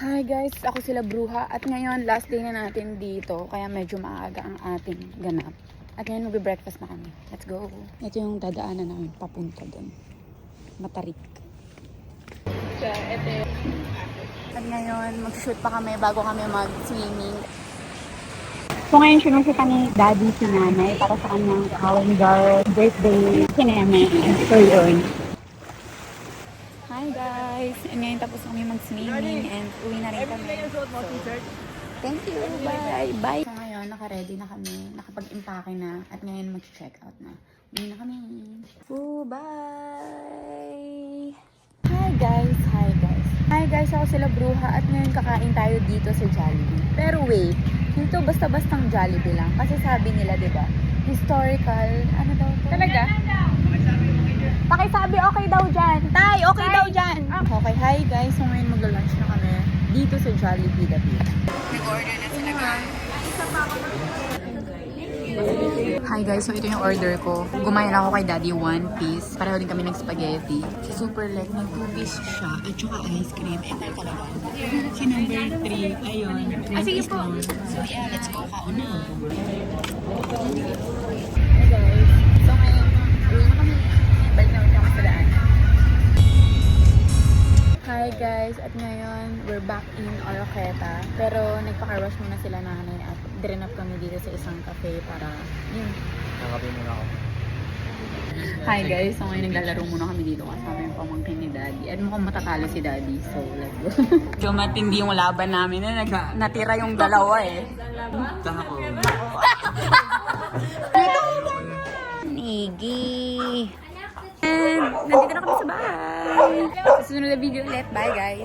Hi guys, ako sila Bruha at ngayon last day na natin dito kaya medyo maaga ang ating ganap. At ngayon magbe-breakfast na kami. Let's go! Ito yung dadaanan namin papunta doon. Matarik. At ngayon mag-shoot pa kami bago kami mag-swimming. So ngayon sinusuta ni Daddy si Nanay para sa kanyang calendar birthday kineme. So yun. Hi guys! And ngayon tapos kami mag-swimming and uwi na rin kami. So, thank you! Bye! Bye! So ngayon, naka-ready na kami. Nakapag-impake na. At ngayon mag-check out na. Uwi na kami. Oh, bye! Hi guys! Hi guys! Hi guys! Ako sila Bruha at ngayon kakain tayo dito sa Jollibee. Pero wait, hindi to basta-bastang Jollibee lang. Kasi sabi nila, diba? Historical, ano daw to? Talaga? Pakisabi, okay daw dyan. Tay, okay daw dyan. Okay, hi guys. So ngayon magla-lunch na kami dito sa Jollibee David. Nag-order na sila guys. Hi guys, so ito yung order ko. Gumayan ako kay Daddy one piece. Pareho din kami ng-spaghetti. Super leg, nag-2-piece siya. At saka ice cream. Eh, tayo talaga. Si number 3. Ayun. Sige po. So yeah, let's go kauna. Hi guys. So ngayon, uwi na kami. Balik na kami sa daan. Hi guys, at ngayon we're back in Oroqueta. Pero nagpaka-rush muna sila nanay at drinap kami dito sa isang cafe para yun. Nakape muna ako. Hi guys, so ngayon naglalaro muna kami dito kasama yung pamangkin ni Daddy. At mukhang matatalo si Daddy, so let's go. So matindi yung laban namin na natira yung dalawa eh. Taha ko. Nigi! And nandito na kami sa bahay. Susunod na video ulit. Bye guys!